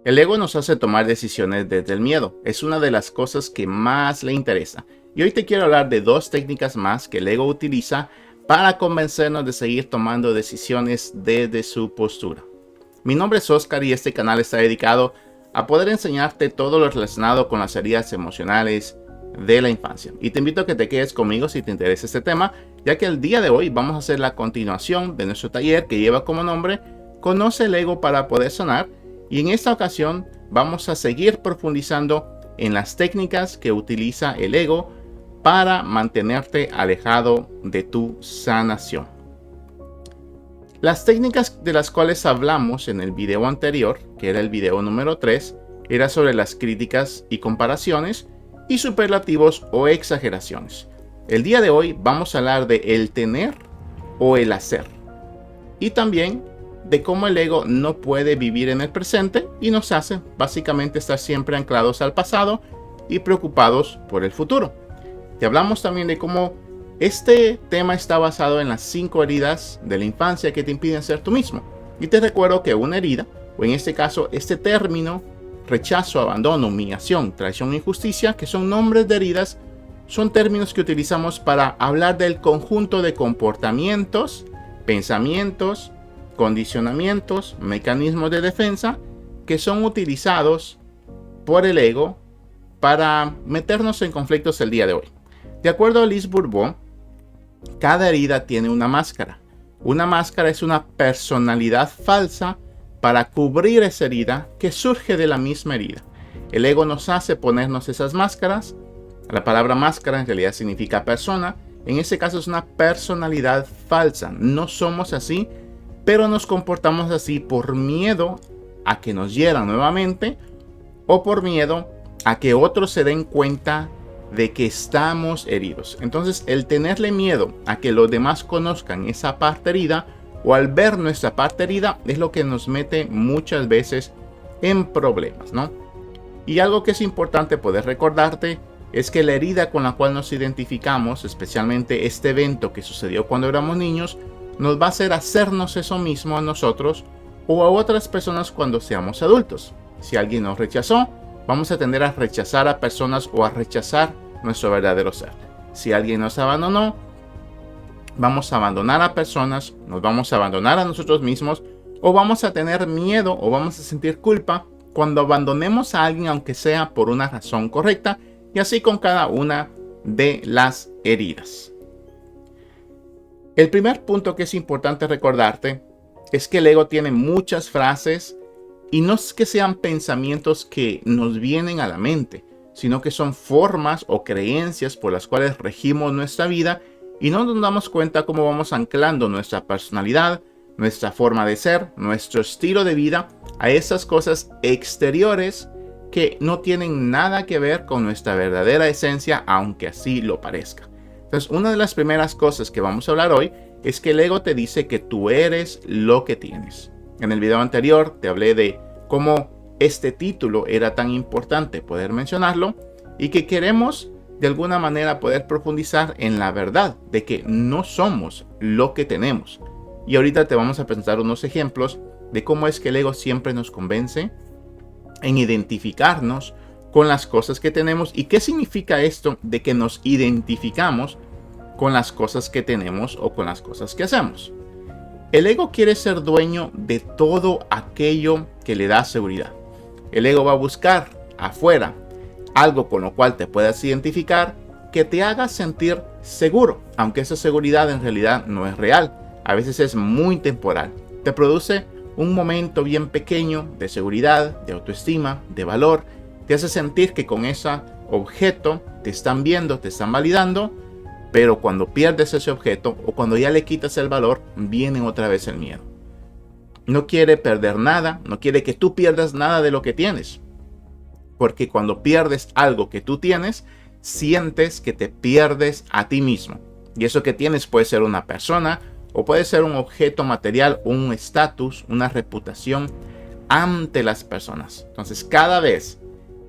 El ego nos hace tomar decisiones desde el miedo. Es una de las cosas que más le interesa. Y hoy te quiero hablar de dos técnicas más que el ego utiliza para convencernos de seguir tomando decisiones desde su postura. Mi nombre es Oscar y este canal está dedicado a poder enseñarte todo lo relacionado con las heridas emocionales de la infancia. Y te invito a que te quedes conmigo si te interesa este tema, ya que el día de hoy vamos a hacer la continuación de nuestro taller que lleva como nombre Conoce el ego para poder sanar. Y en esta ocasión vamos a seguir profundizando en las técnicas que utiliza el ego para mantenerte alejado de tu sanación. Las técnicas de las cuales hablamos en el video anterior, que era el video número 3, era sobre las críticas y comparaciones y superlativos o exageraciones. El día de hoy vamos a hablar de el tener o el hacer. Y también de cómo el ego no puede vivir en el presente y nos hace básicamente estar siempre anclados al pasado y preocupados por el futuro. Te hablamos también de cómo este tema está basado en las 5 heridas de la infancia que te impiden ser tú mismo. Y te recuerdo que una herida, o en este caso este término, rechazo, abandono, humillación, traición, injusticia, que son nombres de heridas, son términos que utilizamos para hablar del conjunto de comportamientos, pensamientos, condicionamientos, mecanismos de defensa que son utilizados por el ego para meternos en conflictos el día de hoy. De acuerdo a Lise Bourbeau, cada herida tiene una máscara. Una máscara es una personalidad falsa para cubrir esa herida que surge de la misma herida. El ego nos hace ponernos esas máscaras. La palabra máscara en realidad significa persona. En este caso es una personalidad falsa. No somos así, pero nos comportamos así por miedo a que nos hieran nuevamente o por miedo a que otros se den cuenta de que estamos heridos. Entonces, el tenerle miedo a que los demás conozcan esa parte herida o al ver nuestra parte herida es lo que nos mete muchas veces en problemas, ¿no? Y algo que es importante poder recordarte es que la herida con la cual nos identificamos, especialmente este evento que sucedió cuando éramos niños, nos va a hacer hacernos eso mismo a nosotros o a otras personas cuando seamos adultos. Si alguien nos rechazó, vamos a tender a rechazar a personas o a rechazar nuestro verdadero ser. Si alguien nos abandonó, vamos a abandonar a personas, nos vamos a abandonar a nosotros mismos o vamos a tener miedo o vamos a sentir culpa cuando abandonemos a alguien, aunque sea por una razón correcta, y así con cada una de las heridas. El primer punto que es importante recordarte es que el ego tiene muchas frases y no es que sean pensamientos que nos vienen a la mente, sino que son formas o creencias por las cuales regimos nuestra vida y no nos damos cuenta cómo vamos anclando nuestra personalidad, nuestra forma de ser, nuestro estilo de vida a esas cosas exteriores que no tienen nada que ver con nuestra verdadera esencia, aunque así lo parezca. Entonces, una de las primeras cosas que vamos a hablar hoy es que el ego te dice que tú eres lo que tienes. En el video anterior te hablé de cómo este título era tan importante poder mencionarlo y que queremos de alguna manera poder profundizar en la verdad de que no somos lo que tenemos. Y ahorita te vamos a presentar unos ejemplos de cómo es que el ego siempre nos convence en identificarnos con las cosas que tenemos y qué significa esto de que nos identificamos con las cosas que tenemos o con las cosas que hacemos. El ego quiere ser dueño de todo aquello que le da seguridad. El ego va a buscar afuera algo con lo cual te puedas identificar que te haga sentir seguro, aunque esa seguridad en realidad no es real. A veces es muy temporal. Te produce un momento bien pequeño de seguridad, de autoestima, de valor. Te hace sentir que con ese objeto te están viendo, te están validando, pero cuando pierdes ese objeto o cuando ya le quitas el valor, viene otra vez el miedo. No quiere perder nada, no quiere que tú pierdas nada de lo que tienes. Porque cuando pierdes algo que tú tienes, sientes que te pierdes a ti mismo. Y eso que tienes puede ser una persona o puede ser un objeto material, un estatus, una reputación ante las personas. Entonces, cada vez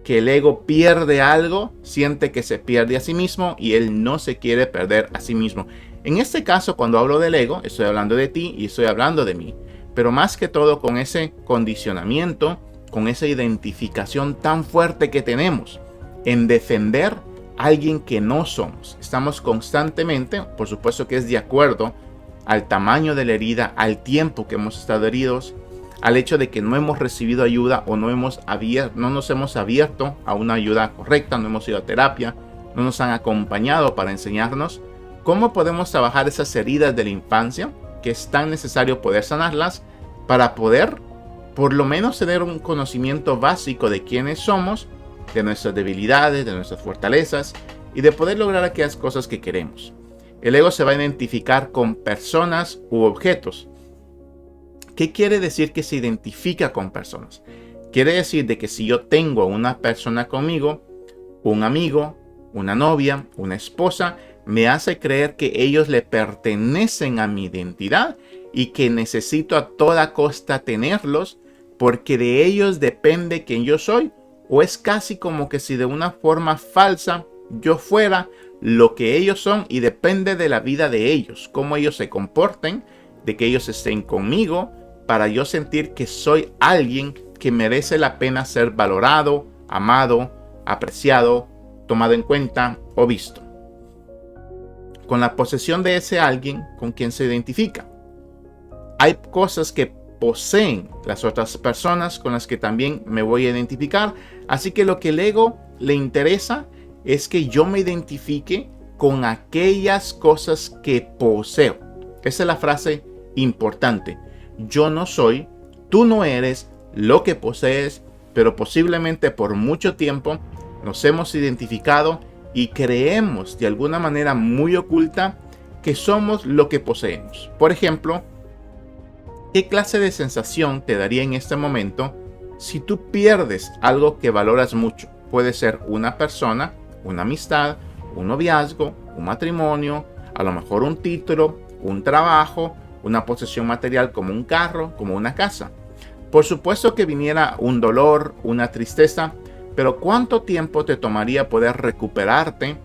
que el ego pierde algo, siente que se pierde a sí mismo y él no se quiere perder a sí mismo. En este caso, cuando hablo del ego, estoy hablando de ti y estoy hablando de mí. Pero más que todo con ese condicionamiento con esa identificación tan fuerte que tenemos en defender a alguien que no somos. Estamos constantemente, por supuesto que es de acuerdo al tamaño de la herida, al tiempo que hemos estado heridos, al hecho de que no hemos recibido ayuda o no nos hemos abierto a una ayuda correcta, no hemos ido a terapia, no nos han acompañado para enseñarnos cómo podemos trabajar esas heridas de la infancia, que es tan necesario poder sanarlas para poder por lo menos tener un conocimiento básico de quiénes somos, de nuestras debilidades, de nuestras fortalezas y de poder lograr aquellas cosas que queremos. El ego se va a identificar con personas u objetos. ¿Qué quiere decir que se identifica con personas? Quiere decir de que si yo tengo a una persona conmigo, un amigo, una novia, una esposa, me hace creer que ellos le pertenecen a mi identidad y que necesito a toda costa tenerlos porque de ellos depende quién yo soy, o es casi como que si de una forma falsa yo fuera lo que ellos son y depende de la vida de ellos, cómo ellos se comporten, de que ellos estén conmigo, para yo sentir que soy alguien que merece la pena ser valorado, amado, apreciado, tomado en cuenta o visto. Con la posesión de ese alguien con quien se identifica. Hay cosas que poseen las otras personas con las que también me voy a identificar. Así que lo que el ego le interesa es que yo me identifique con aquellas cosas que poseo. Esa es la frase importante. Yo no soy, tú no eres lo que posees, pero posiblemente por mucho tiempo nos hemos identificado y creemos de alguna manera muy oculta que somos lo que poseemos. Por ejemplo, ¿qué clase de sensación te daría en este momento si tú pierdes algo que valoras mucho? Puede ser una persona, una amistad, un noviazgo, un matrimonio, a lo mejor un título, un trabajo, una posesión material como un carro, como una casa. Por supuesto que viniera un dolor, una tristeza, pero ¿cuánto tiempo te tomaría poder recuperarte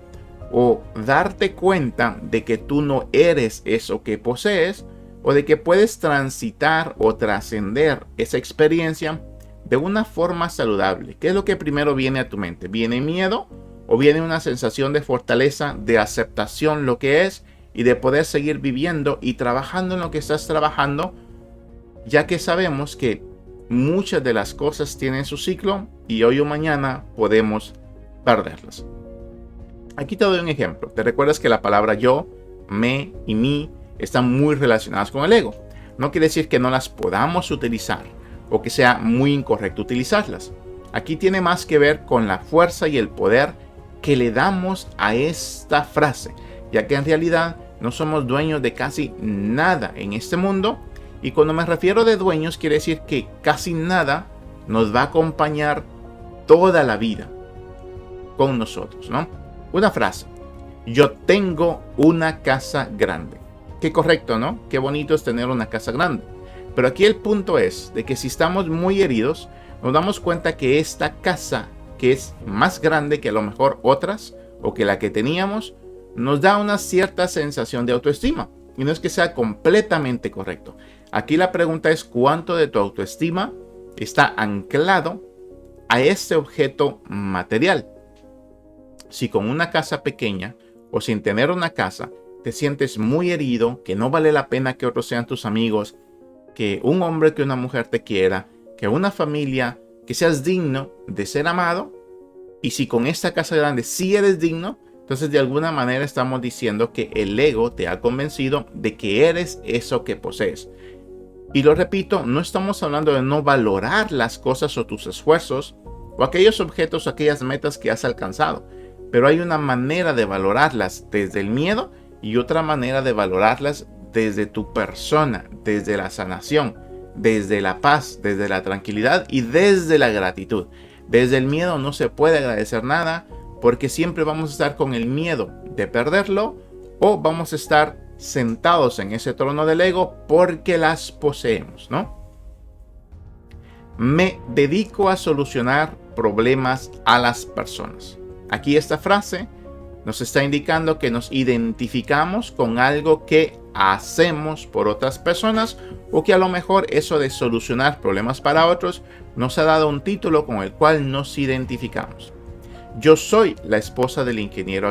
o darte cuenta de que tú no eres eso que posees o de que puedes transitar o trascender esa experiencia de una forma saludable? ¿Qué es lo que primero viene a tu mente? ¿Viene miedo o viene una sensación de fortaleza, de aceptación lo que es y de poder seguir viviendo y trabajando en lo que estás trabajando, ya que sabemos que muchas de las cosas tienen su ciclo y hoy o mañana podemos perderlas? Aquí te doy un ejemplo. ¿Te recuerdas que la palabra yo, me y mi están muy relacionadas con el ego? No quiere decir que no las podamos utilizar o que sea muy incorrecto utilizarlas. Aquí tiene más que ver con la fuerza y el poder que le damos a esta frase, ya que en realidad no somos dueños de casi nada en este mundo. Y cuando me refiero de dueños, quiere decir que casi nada nos va a acompañar toda la vida con nosotros, ¿no? Una frase: yo tengo una casa grande. Qué correcto, ¿no? Qué bonito es tener una casa grande. Pero aquí el punto es de que si estamos muy heridos, nos damos cuenta que esta casa, que es más grande que a lo mejor otras o que la que teníamos, nos da una cierta sensación de autoestima. Y no es que sea completamente correcto. Aquí la pregunta es cuánto de tu autoestima está anclado a este objeto material. Si con una casa pequeña o sin tener una casa te sientes muy herido, que no vale la pena que otros sean tus amigos, que un hombre, que una mujer te quiera, que una familia, que seas digno de ser amado, y si con esta casa grande sí eres digno, entonces de alguna manera estamos diciendo que el ego te ha convencido de que eres eso que posees. Y lo repito, no estamos hablando de no valorar las cosas o tus esfuerzos o aquellos objetos o aquellas metas que has alcanzado. Pero hay una manera de valorarlas desde el miedo y otra manera de valorarlas desde tu persona, desde la sanación, desde la paz, desde la tranquilidad y desde la gratitud. Desde el miedo no se puede agradecer nada, porque siempre vamos a estar con el miedo de perderlo o vamos a estar sentados en ese trono del ego porque las poseemos, ¿no? Me dedico a solucionar problemas a las personas. Aquí esta frase nos está indicando que nos identificamos con algo que hacemos por otras personas o que a lo mejor eso de solucionar problemas para otros Nos ha dado un título con el cual nos identificamos. Yo soy la esposa del ingeniero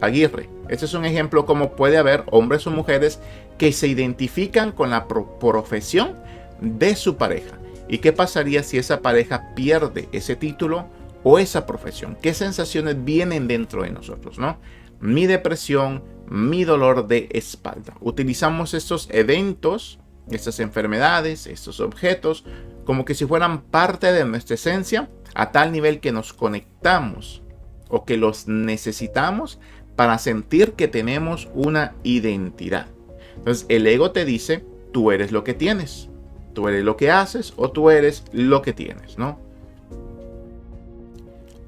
Aguirre. Este es un ejemplo como puede haber hombres o mujeres que se identifican con la profesión de su pareja. ¿Y qué pasaría si esa pareja pierde ese título o esa profesión? ¿Qué sensaciones vienen dentro de nosotros, no? Mi depresión, mi dolor de espalda. Utilizamos estos eventos, estas enfermedades, estos objetos, como que si fueran parte de nuestra esencia, a tal nivel que nos conectamos o que los necesitamos para sentir que tenemos una identidad. Entonces el ego te dice, tú eres lo que tienes, tú eres lo que haces o tú eres lo que tienes, ¿no?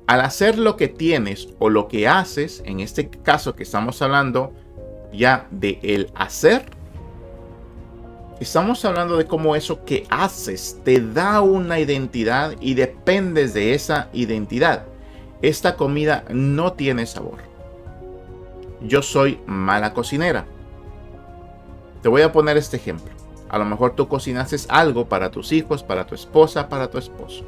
Al hacer lo que tienes o lo que haces, en este caso que estamos hablando ya de el hacer, estamos hablando de cómo eso que haces te da una identidad y dependes de esa identidad. Esta comida no tiene sabor. Yo soy mala cocinera. Te voy a poner este ejemplo. A lo mejor tú cocinaste algo para tus hijos, para tu esposa, para tu esposo.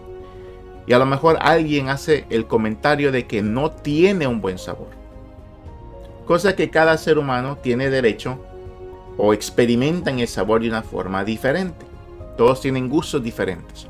Y a lo mejor alguien hace el comentario de que no tiene un buen sabor. Cosa que cada ser humano tiene derecho o experimentan el sabor de una forma diferente. Todos tienen gustos diferentes.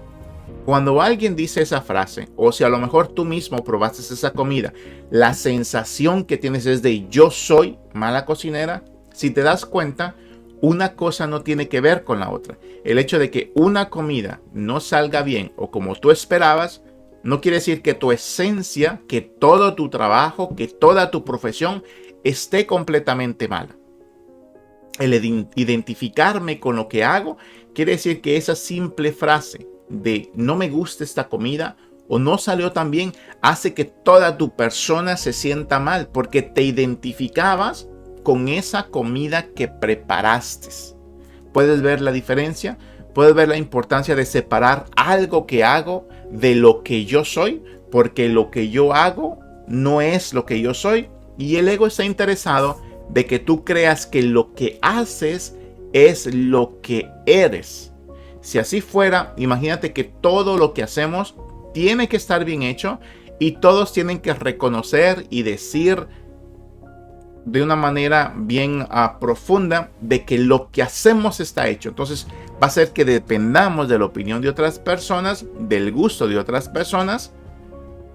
Cuando alguien dice esa frase, o si a lo mejor tú mismo probaste esa comida, la sensación que tienes es de yo soy mala cocinera. Si te das cuenta, una cosa no tiene que ver con la otra. El hecho de que una comida no salga bien o como tú esperabas, no quiere decir que tu esencia, que todo tu trabajo, que toda tu profesión esté completamente mala. El identificarme con lo que hago quiere decir que esa simple frase de no me gusta esta comida o no salió tan bien hace que toda tu persona se sienta mal porque te identificabas con esa comida que preparaste. ¿Puedes ver la diferencia? ¿Puedes ver la importancia de separar algo que hago de lo que yo soy? Porque lo que yo hago no es lo que yo soy. Y el ego está interesado de que tú creas que lo que haces es lo que eres. Si así fuera, imagínate que todo lo que hacemos tiene que estar bien hecho y todos tienen que reconocer y decir de una manera bien profunda de que lo que hacemos está hecho. Entonces va a ser que dependamos de la opinión de otras personas, del gusto de otras personas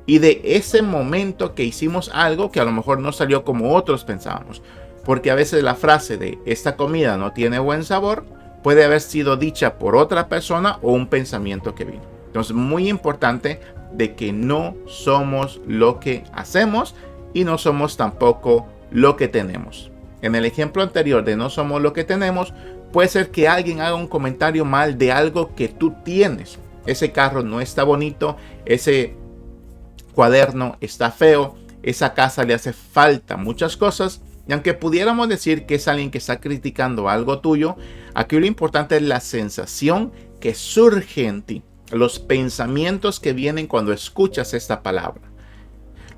y de ese momento que hicimos algo que a lo mejor no salió como otros pensábamos. Porque a veces la frase de esta comida no tiene buen sabor puede haber sido dicha por otra persona o un pensamiento que vino. Entonces muy importante de que no somos lo que hacemos y no somos tampoco lo que tenemos. En el ejemplo anterior de no somos lo que tenemos, puede ser que alguien haga un comentario mal de algo que tú tienes. Ese carro no está bonito, ese cuaderno está feo, esa casa le hace falta muchas cosas. Y aunque pudiéramos decir que es alguien que está criticando algo tuyo, aquí lo importante es la sensación que surge en ti, los pensamientos que vienen cuando escuchas esta palabra.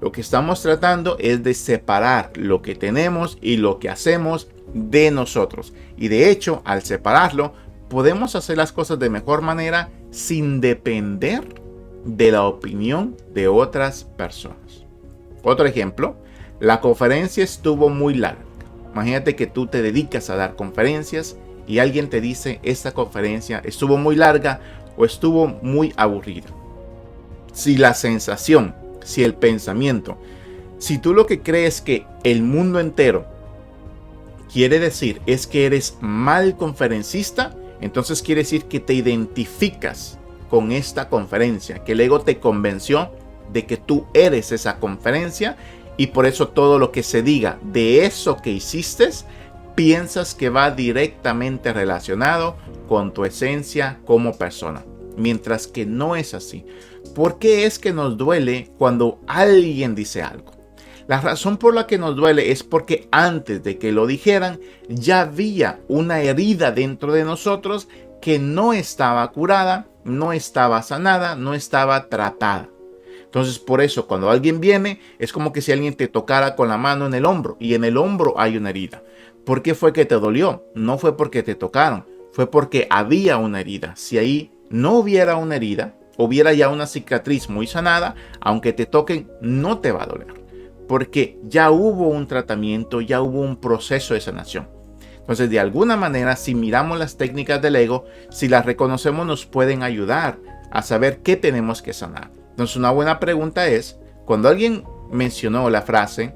Lo que estamos tratando es de separar lo que tenemos y lo que hacemos de nosotros. Y de hecho, al separarlo, podemos hacer las cosas de mejor manera sin depender de la opinión de otras personas. Otro ejemplo, la conferencia estuvo muy larga. Imagínate que tú te dedicas a dar conferencias y alguien te dice esta conferencia estuvo muy larga o estuvo muy aburrida. Si la sensación, si el pensamiento, si tú lo que crees que el mundo entero quiere decir es que eres mal conferencista, entonces quiere decir que te identificas con esta conferencia, que el ego te convenció de que tú eres esa conferencia y por eso todo lo que se diga de eso que hiciste, piensas que va directamente relacionado con tu esencia como persona, mientras que no es así. ¿Por qué es que nos duele cuando alguien dice algo? La razón por la que nos duele es porque antes de que lo dijeran ya había una herida dentro de nosotros que no estaba curada, no estaba sanada, no estaba tratada. Entonces por eso cuando alguien viene es como que si alguien te tocara con la mano en el hombro y en el hombro hay una herida. ¿Por qué fue que te dolió? No fue porque te tocaron, fue porque había una herida. Si ahí no hubiera una herida, hubiera ya una cicatriz muy sanada, aunque te toquen, no te va a doler. Porque ya hubo un tratamiento, ya hubo un proceso de sanación. Entonces, de alguna manera, si miramos las técnicas del ego, si las reconocemos, nos pueden ayudar a saber qué tenemos que sanar. Entonces, una buena pregunta es, cuando alguien mencionó la frase,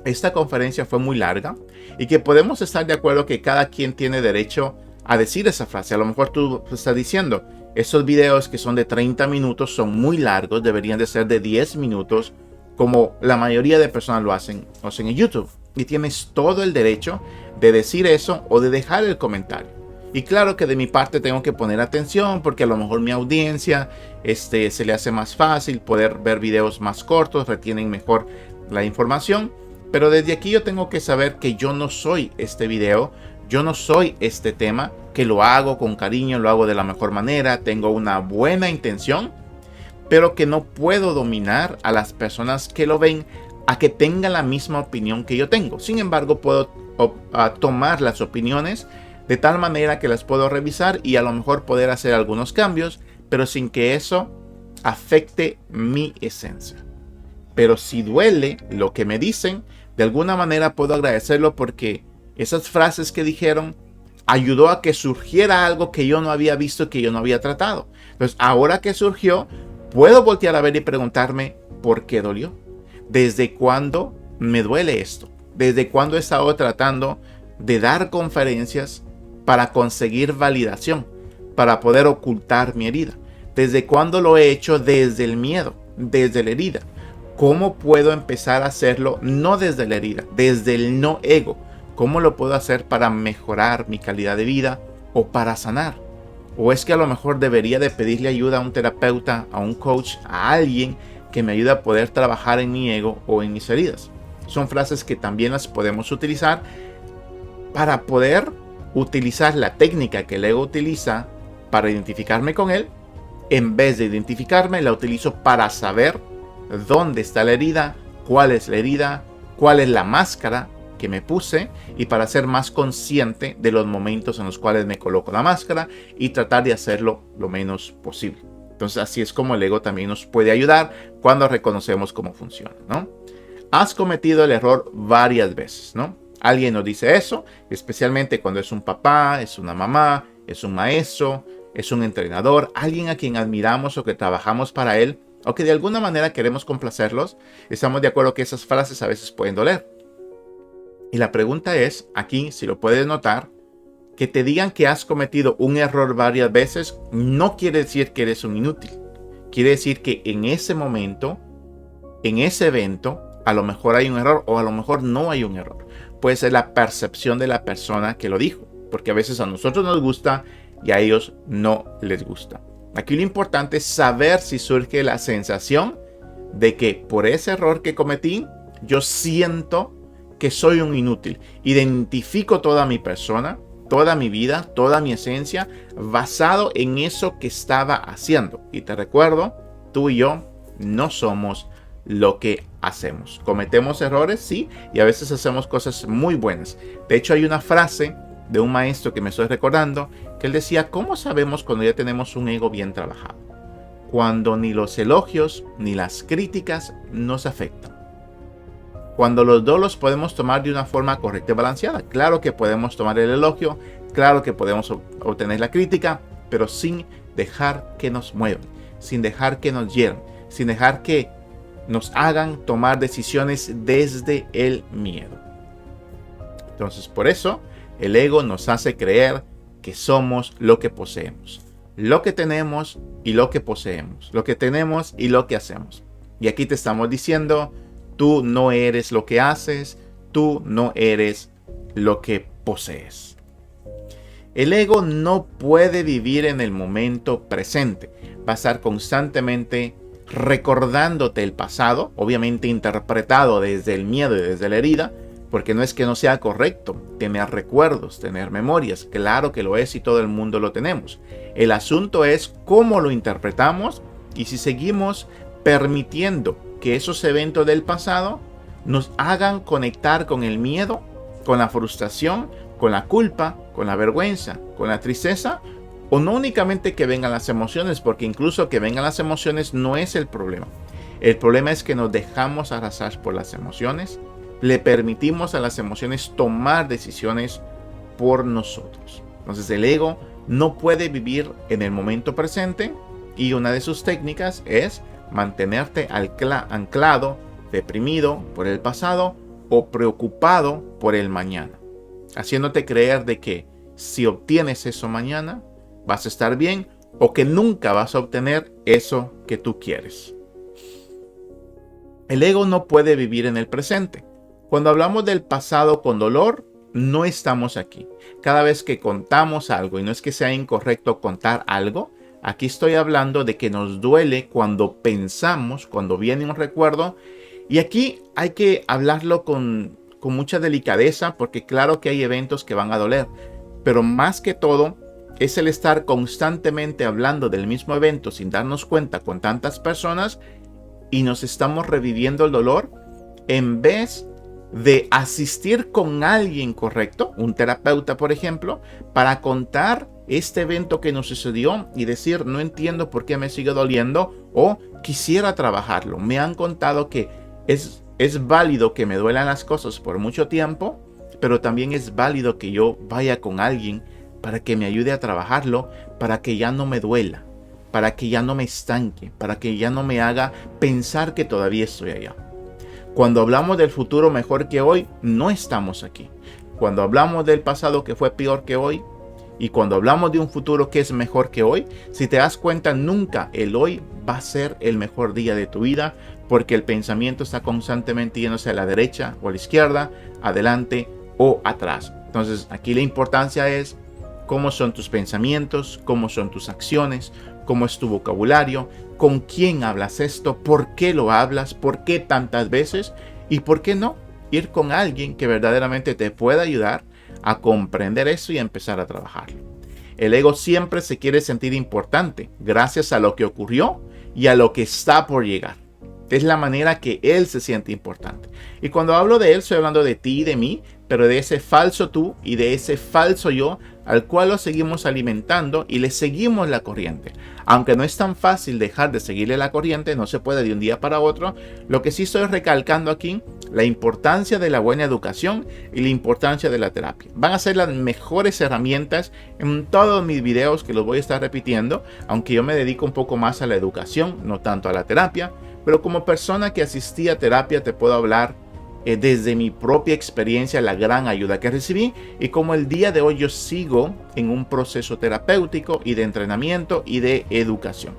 esta conferencia fue muy larga, y que podemos estar de acuerdo que cada quien tiene derecho a decir esa frase. A lo mejor tú estás diciendo, esos videos que son de 30 minutos son muy largos, deberían de ser de 10 minutos, como la mayoría de personas lo hacen en YouTube. Y tienes todo el derecho de decir eso o de dejar el comentario. Y claro que de mi parte tengo que poner atención, porque a lo mejor mi audiencia se le hace más fácil poder ver videos más cortos, retienen mejor la información. Pero desde aquí yo tengo que saber que yo no soy este video, yo no soy este tema, que lo hago con cariño, lo hago de la mejor manera, tengo una buena intención, pero que no puedo dominar a las personas que lo ven a que tengan la misma opinión que yo tengo. Sin embargo, puedo tomar las opiniones de tal manera que las puedo revisar y a lo mejor poder hacer algunos cambios, pero sin que eso afecte mi esencia. Pero si duele lo que me dicen, de alguna manera puedo agradecerlo, porque esas frases que dijeron ayudó a que surgiera algo que yo no había visto, que yo no había tratado. Entonces, ahora que surgió, puedo voltear a ver y preguntarme, ¿por qué dolió? ¿Desde cuándo me duele esto? ¿Desde cuándo he estado tratando de dar conferencias para conseguir validación, para poder ocultar mi herida? ¿Desde cuándo lo he hecho? Desde el miedo, desde la herida. ¿Cómo puedo empezar a hacerlo no desde la herida, desde el no ego? ¿Cómo lo puedo hacer para mejorar mi calidad de vida o para sanar? ¿O es que a lo mejor debería de pedirle ayuda a un terapeuta, a un coach, a alguien que me ayude a poder trabajar en mi ego o en mis heridas? Son frases que también las podemos utilizar para poder utilizar la técnica que el ego utiliza para identificarme con él. En vez de identificarme, la utilizo para saber dónde está la herida, cuál es la máscara que me puse, y para ser más consciente de los momentos en los cuales me coloco la máscara y tratar de hacerlo lo menos posible. Entonces, así es como el ego también nos puede ayudar cuando reconocemos cómo funciona, ¿no? Has cometido el error varias veces, ¿no? Alguien nos dice eso, especialmente cuando es un papá, es una mamá, es un maestro, es un entrenador, alguien a quien admiramos o que trabajamos para él, o que de alguna manera queremos complacerlos. Estamos de acuerdo que esas frases a veces pueden doler. Y la pregunta es, aquí, si lo puedes notar, que te digan que has cometido un error varias veces no quiere decir que eres un inútil. Quiere decir que en ese momento, en ese evento, a lo mejor hay un error o a lo mejor no hay un error. Puede ser la percepción de la persona que lo dijo, porque a veces a nosotros nos gusta y a ellos no les gusta. Aquí lo importante es saber si surge la sensación de que por ese error que cometí, yo siento que soy un inútil. Identifico toda mi persona, toda mi vida, toda mi esencia, basado en eso que estaba haciendo. Y te recuerdo, tú y yo no somos lo que hacemos. Cometemos errores, sí, y a veces hacemos cosas muy buenas. De hecho, hay una frase de un maestro que me estoy recordando, que él decía, ¿cómo sabemos cuando ya tenemos un ego bien trabajado? Cuando ni los elogios ni las críticas nos afectan. Cuando los dos los podemos tomar de una forma correcta y balanceada. Claro que podemos tomar el elogio, claro que podemos obtener la crítica, pero sin dejar que nos muevan, sin dejar que nos hieran, sin dejar que nos hagan tomar decisiones desde el miedo. Entonces, por eso, el ego nos hace creer que somos lo que poseemos, lo que tenemos y lo que poseemos, lo que tenemos y lo que hacemos. Y aquí te estamos diciendo, tú no eres lo que haces, tú no eres lo que posees. El ego no puede vivir en el momento presente, va a estar constantemente recordándote el pasado, obviamente interpretado desde el miedo y desde la herida, porque no es que no sea correcto tener recuerdos, tener memorias, claro que lo es y todo el mundo lo tenemos. El asunto es cómo lo interpretamos y si seguimos permitiendo que esos eventos del pasado nos hagan conectar con el miedo, con la frustración, con la culpa, con la vergüenza, con la tristeza, O no únicamente que vengan las emociones, porque incluso que vengan las emociones no es el problema. El problema es que nos dejamos arrasar por las emociones, le permitimos a las emociones tomar decisiones por nosotros. Entonces el ego no puede vivir en el momento presente y una de sus técnicas es mantenerte anclado, deprimido por el pasado o preocupado por el mañana, haciéndote creer de que si obtienes eso mañana vas a estar bien o que nunca vas a obtener eso que tú quieres. El ego no puede vivir en el presente. Cuando hablamos del pasado con dolor, no estamos aquí. Cada vez que contamos algo, y no es que sea incorrecto contar algo, aquí estoy hablando de que nos duele cuando pensamos, cuando viene un recuerdo, y aquí hay que hablarlo con mucha delicadeza, porque claro que hay eventos que van a doler, pero más que todo es el estar constantemente hablando del mismo evento sin darnos cuenta con tantas personas y nos estamos reviviendo el dolor en vez de asistir con alguien correcto, un terapeuta por ejemplo, para contar este evento que nos sucedió y decir no entiendo por qué me sigue doliendo o quisiera trabajarlo. Me han contado que es válido que me duelan las cosas por mucho tiempo, pero también es válido que yo vaya con alguien para que me ayude a trabajarlo, para que ya no me duela, para que ya no me estanque, para que ya no me haga pensar que todavía estoy allá. Cuando hablamos del futuro mejor que hoy, no estamos aquí. Cuando hablamos del pasado que fue peor que hoy, y cuando hablamos de un futuro que es mejor que hoy, si te das cuenta, nunca el hoy va a ser el mejor día de tu vida, porque el pensamiento está constantemente yéndose a la derecha o a la izquierda, adelante o atrás. Entonces, aquí la importancia es cómo son tus pensamientos, cómo son tus acciones, cómo es tu vocabulario, con quién hablas esto, por qué lo hablas, por qué tantas veces y por qué no ir con alguien que verdaderamente te pueda ayudar a comprender eso y a empezar a trabajarlo. El ego siempre se quiere sentir importante gracias a lo que ocurrió y a lo que está por llegar. Es la manera que él se siente importante. Y cuando hablo de él, estoy hablando de ti y de mí, pero de ese falso tú y de ese falso yo al cual lo seguimos alimentando y le seguimos la corriente. Aunque no es tan fácil dejar de seguirle la corriente, no se puede de un día para otro, lo que sí estoy recalcando aquí, la importancia de la buena educación y la importancia de la terapia. Van a ser las mejores herramientas en todos mis videos que los voy a estar repitiendo, aunque yo me dedico un poco más a la educación, no tanto a la terapia, pero como persona que asistí a terapia te puedo hablar desde mi propia experiencia, la gran ayuda que recibí y como el día de hoy yo sigo en un proceso terapéutico y de entrenamiento y de educación.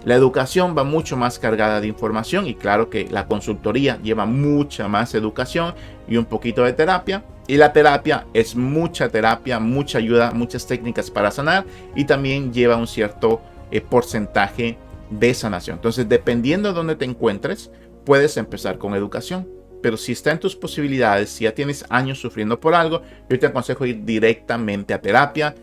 La educación va mucho más cargada de información y claro que la consultoría lleva mucha más educación y un poquito de terapia. Y la terapia es mucha terapia, mucha ayuda, muchas técnicas para sanar y también lleva un cierto porcentaje de sanación. Entonces, dependiendo de dónde te encuentres, puedes empezar con educación. Pero si está en tus posibilidades, si ya tienes años sufriendo por algo, yo te aconsejo ir directamente a terapia.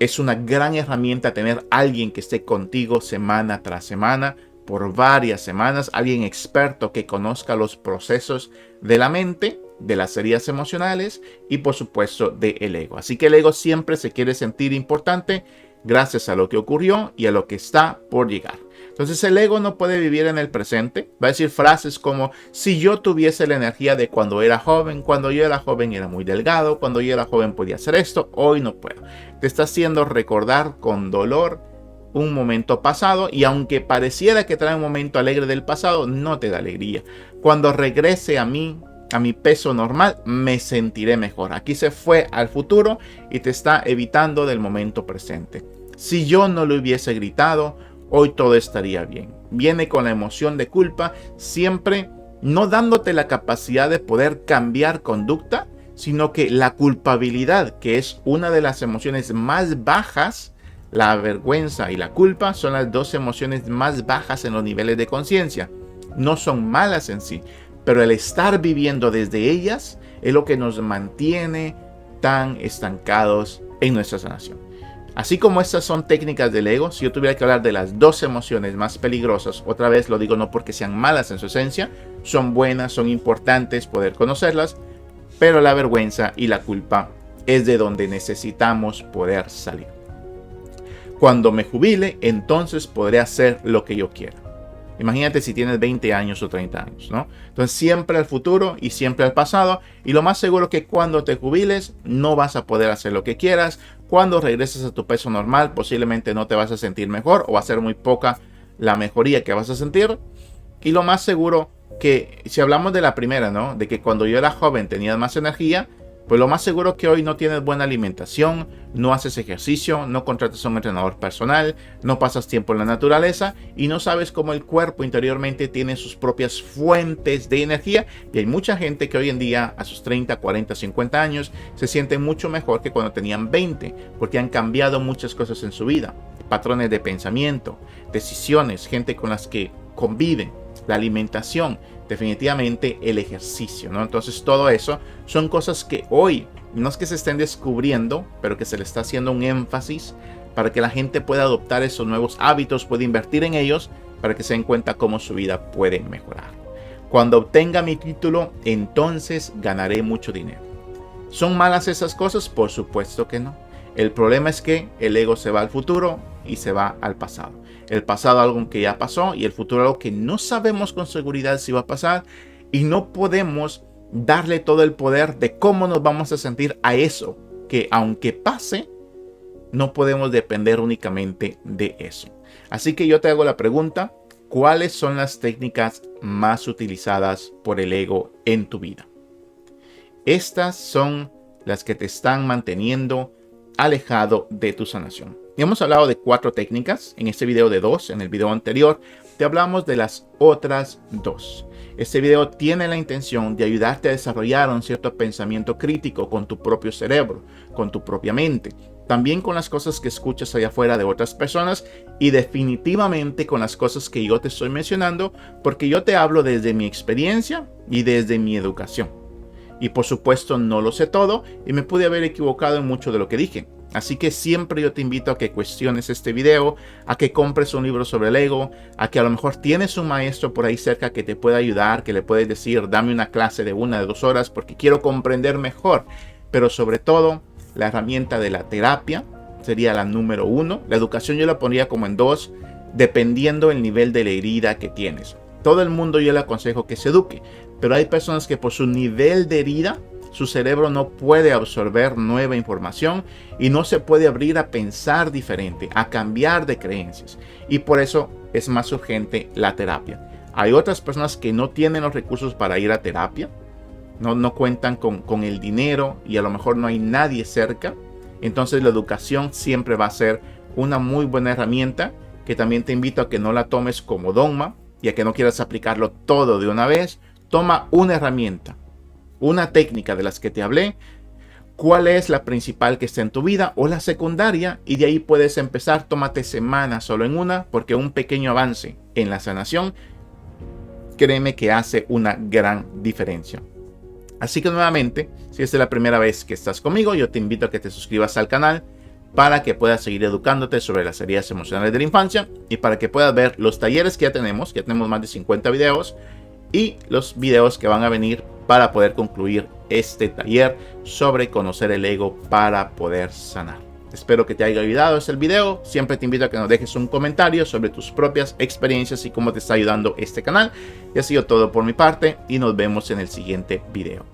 Es una gran herramienta tener alguien que esté contigo semana tras semana, por varias semanas, alguien experto que conozca los procesos de la mente, de las heridas emocionales y por supuesto del ego. Así que el ego siempre se quiere sentir importante gracias a lo que ocurrió y a lo que está por llegar. Entonces el ego no puede vivir en el presente. Va a decir frases como, si yo tuviese la energía de cuando era joven, cuando yo era joven era muy delgado, cuando yo era joven podía hacer esto, hoy no puedo. Te está haciendo recordar con dolor un momento pasado y aunque pareciera que trae un momento alegre del pasado, no te da alegría. Cuando regrese a mi peso normal, me sentiré mejor. Aquí se fue al futuro y te está evitando del momento presente. Si yo no lo hubiese gritado, hoy todo estaría bien. Viene con la emoción de culpa, siempre no dándote la capacidad de poder cambiar conducta, sino que la culpabilidad, que es una de las emociones más bajas, la vergüenza y la culpa son las dos emociones más bajas en los niveles de conciencia. No son malas en sí, pero el estar viviendo desde ellas es lo que nos mantiene tan estancados en nuestra sanación. Así como estas son técnicas del ego, si yo tuviera que hablar de las dos emociones más peligrosas, otra vez lo digo no porque sean malas en su esencia, son buenas, son importantes poder conocerlas, pero la vergüenza y la culpa es de donde necesitamos poder salir. Cuando me jubile, entonces podré hacer lo que yo quiera. Imagínate si tienes 20 años o 30 años, ¿no? Entonces siempre al futuro y siempre al pasado. Y lo más seguro que cuando te jubiles no vas a poder hacer lo que quieras. Cuando regreses a tu peso normal posiblemente no te vas a sentir mejor o va a ser muy poca la mejoría que vas a sentir. Y lo más seguro que si hablamos de la primera, ¿no? De que cuando yo era joven tenías más energía. Pues lo más seguro que hoy no tienes buena alimentación, no haces ejercicio, no contratas a un entrenador personal, no pasas tiempo en la naturaleza y no sabes cómo el cuerpo interiormente tiene sus propias fuentes de energía. Y hay mucha gente que hoy en día a sus 30, 40, 50 años se siente mucho mejor que cuando tenían 20 porque han cambiado muchas cosas en su vida. Patrones de pensamiento, decisiones, gente con las que conviven, la alimentación. Definitivamente el ejercicio, ¿no? Entonces todo eso son cosas que hoy no es que se estén descubriendo, pero que se le está haciendo un énfasis para que la gente pueda adoptar esos nuevos hábitos, pueda invertir en ellos para que se den cuenta cómo su vida puede mejorar. Cuando obtenga mi título, entonces ganaré mucho dinero. ¿Son malas esas cosas? Por supuesto que no. El problema es que el ego se va al futuro y se va al pasado. El pasado algo que ya pasó y el futuro algo que no sabemos con seguridad si va a pasar y no podemos darle todo el poder de cómo nos vamos a sentir a eso que aunque pase no podemos depender únicamente de eso. Así que yo te hago la pregunta, ¿cuáles son las técnicas más utilizadas por el ego en tu vida? Estas son las que te están manteniendo alejado de tu sanación. Y hemos hablado de 4 técnicas, en este video de 2, en el video anterior te hablamos de las otras 2. Este video tiene la intención de ayudarte a desarrollar un cierto pensamiento crítico con tu propio cerebro, con tu propia mente, también con las cosas que escuchas allá afuera de otras personas y definitivamente con las cosas que yo te estoy mencionando, porque yo te hablo desde mi experiencia y desde mi educación. Y por supuesto no lo sé todo y me pude haber equivocado en mucho de lo que dije. Así que siempre yo te invito a que cuestiones este video, a que compres un libro sobre el ego, a que a lo mejor tienes un maestro por ahí cerca que te pueda ayudar, que le puedes decir, dame una clase de 1 de 2 horas porque quiero comprender mejor. Pero sobre todo, la herramienta de la terapia sería la número 1. La educación yo la pondría como en 2, dependiendo el nivel de la herida que tienes. Todo el mundo yo le aconsejo que se eduque, pero hay personas que por su nivel de herida, su cerebro no puede absorber nueva información y no se puede abrir a pensar diferente, a cambiar de creencias. Y por eso es más urgente la terapia. Hay otras personas que no tienen los recursos para ir a terapia, no cuentan con el dinero y a lo mejor no hay nadie cerca. Entonces la educación siempre va a ser una muy buena herramienta que también te invito a que no la tomes como dogma y a que no quieras aplicarlo todo de una vez. Toma una herramienta, una técnica de las que te hablé, cuál es la principal que está en tu vida o la secundaria y de ahí puedes empezar. Tómate semanas solo en una porque un pequeño avance en la sanación, créeme que hace una gran diferencia. Así que nuevamente, si esta es la primera vez que estás conmigo, yo te invito a que te suscribas al canal para que puedas seguir educándote sobre las heridas emocionales de la infancia y para que puedas ver los talleres que ya tenemos más de 50 videos y los videos que van a venir para poder concluir este taller sobre conocer el ego para poder sanar. Espero que te haya ayudado este video. Siempre te invito a que nos dejes un comentario sobre tus propias experiencias y cómo te está ayudando este canal. Y ha sido todo por mi parte y nos vemos en el siguiente video.